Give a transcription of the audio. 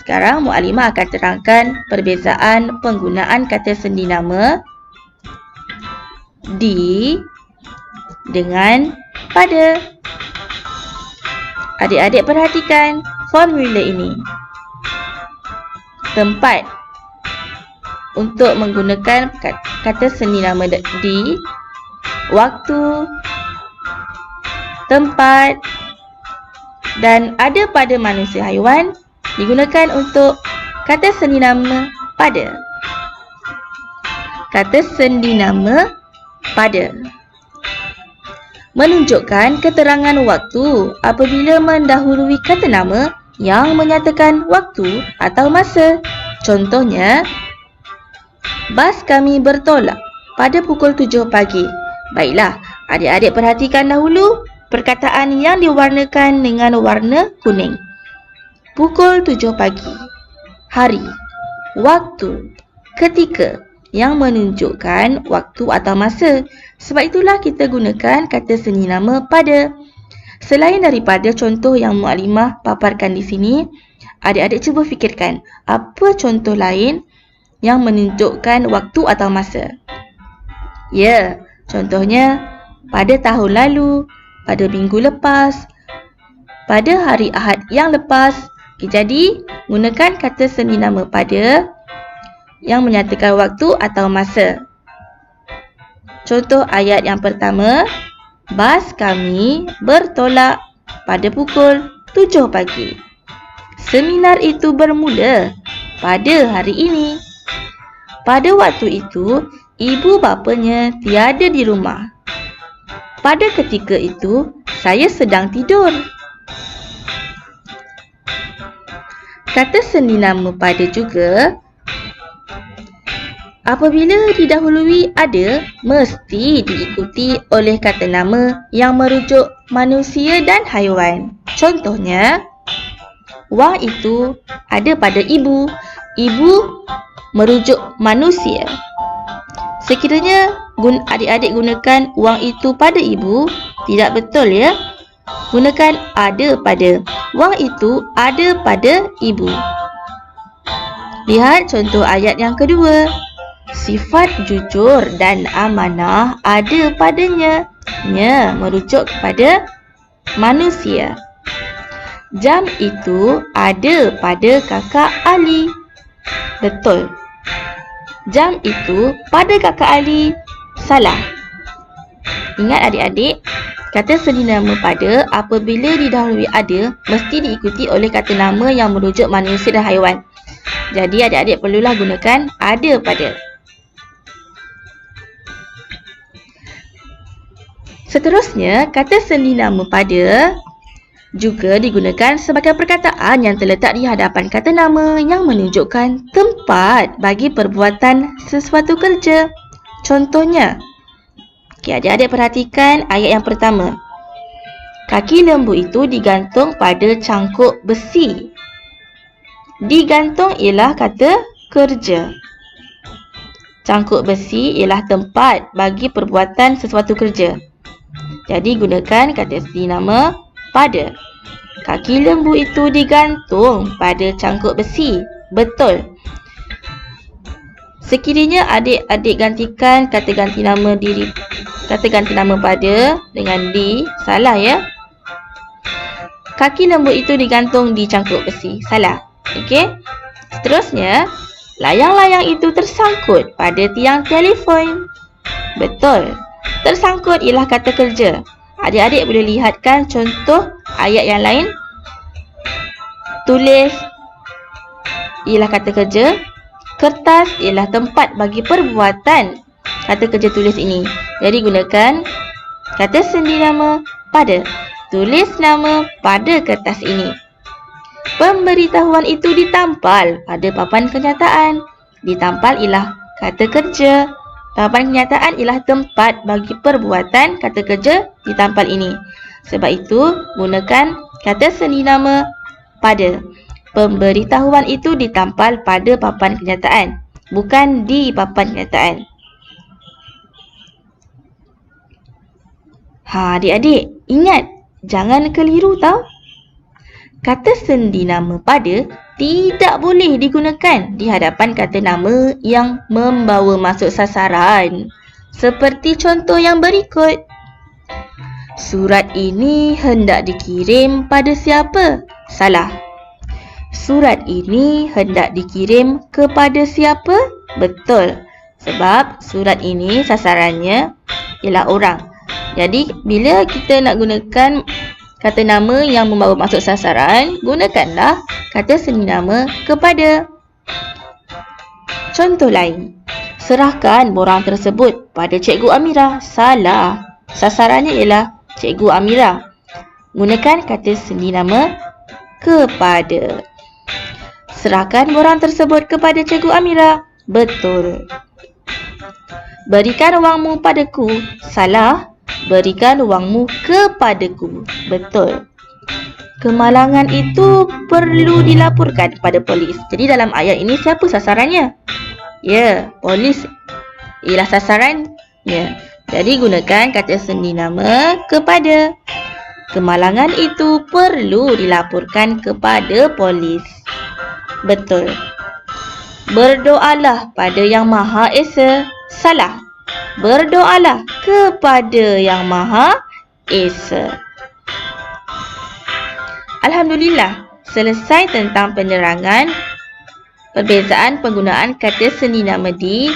Sekarang Mu'allimah akan terangkan perbezaan penggunaan kata sendi nama di dengan pada. Adik-adik perhatikan formula ini. Tempat untuk menggunakan kata sendi nama di, waktu, tempat dan ada pada manusia haiwan digunakan untuk kata sendi nama pada. Kata sendi nama pada menunjukkan keterangan waktu apabila mendahului kata nama yang menyatakan waktu atau masa. Contohnya, bas kami bertolak pada pukul 7 pagi. Baiklah, adik-adik perhatikan dahulu perkataan yang diwarnakan dengan warna kuning. Pukul 7 pagi. Hari, waktu, ketika yang menunjukkan waktu atau masa. Sebab itulah kita gunakan kata sendi nama pada. Selain daripada contoh yang Mu'allimah paparkan di sini, adik-adik cuba fikirkan apa contoh lain yang menunjukkan waktu atau masa. Ya, contohnya pada tahun lalu, pada minggu lepas, pada hari Ahad yang lepas. Jadi, gunakan kata sendi nama pada yang menyatakan waktu atau masa. Contoh ayat yang pertama, bas kami bertolak pada pukul 7 pagi. Seminar itu bermula pada hari ini. Pada waktu itu, ibu bapanya tiada di rumah. Pada ketika itu, saya sedang tidur. Kata sendi nama pada juga apabila didahului ada, mesti diikuti oleh kata nama yang merujuk manusia dan haiwan. Contohnya, wang itu ada pada ibu. Ibu merujuk manusia. Sekiranya adik-adik gunakan wang itu pada ibu, tidak betul ya. Gunakan ada pada. Wang itu ada pada ibu. Lihat contoh ayat yang kedua. Sifat jujur dan amanah ada padanya. Nya merujuk kepada manusia. Jam itu ada pada kakak Ali. Betul. Jam itu pada kakak Ali. Salah. Ingat adik-adik, kata sendi nama pada apabila didahului ada, mesti diikuti oleh kata nama yang merujuk manusia dan haiwan. Jadi adik-adik perlulah gunakan ada pada. Seterusnya, kata sendi nama pada juga digunakan sebagai perkataan yang terletak di hadapan kata nama yang menunjukkan tempat bagi perbuatan sesuatu kerja. Contohnya, adik-adik perhatikan ayat yang pertama. Kaki lembu itu digantung pada cangkuk besi. Digantung ialah kata kerja. Cangkuk besi ialah tempat bagi perbuatan sesuatu kerja. Jadi gunakan kata sendi nama pada. Kaki lembu itu digantung pada cangkuk besi. Betul. Sekiranya adik-adik gantikan kata ganti nama pada dengan di, salah ya. Kaki lembu itu digantung di cangkuk besi. Salah. Okey. Seterusnya, layang-layang itu tersangkut pada tiang telefon. Betul. Tersangkut ialah kata kerja. Adik-adik boleh lihatkan contoh ayat yang lain. Tulis ialah kata kerja. Kertas ialah tempat bagi perbuatan kata kerja tulis ini. Jadi gunakan kata sendi nama pada. Tulis nama pada kertas ini. Pemberitahuan itu ditampal pada papan kenyataan. Ditampal ialah kata kerja. Papan kenyataan ialah tempat bagi perbuatan kata kerja ditampal ini. Sebab itu, gunakan kata sendi nama pada. Pemberitahuan itu ditampal pada papan kenyataan, bukan di papan kenyataan. Adik-adik, ingat, jangan keliru tau. Kata sendi nama pada tidak boleh digunakan di hadapan kata nama yang membawa maksud sasaran. Seperti contoh yang berikut. Surat ini hendak dikirim pada siapa? Salah. Surat ini hendak dikirim kepada siapa? Betul. Sebab surat ini sasarannya ialah orang. Jadi, bila kita nak gunakan kata nama yang membawa maksud sasaran, gunakanlah kata seni nama kepada. Contoh lain. Serahkan borang tersebut pada Cikgu Amira. Salah. Sasarannya ialah Cikgu Amira. Gunakan kata seni nama kepada. Serahkan borang tersebut kepada Cikgu Amira. Betul. Berikan wangmu padaku. Salah. Berikan wangmu kepadaku. Betul. Kemalangan itu perlu dilaporkan kepada polis. Jadi dalam ayat ini siapa sasarannya? Ya, polis ialah sasaran. Ya. Jadi gunakan kata seni nama kepada. Kemalangan itu perlu dilaporkan kepada polis. Betul. Berdoalah pada Yang Maha Esa. Salah. Berdoalah kepada Yang Maha Esa. Alhamdulillah, selesai tentang penerangan perbezaan penggunaan kata seni nama di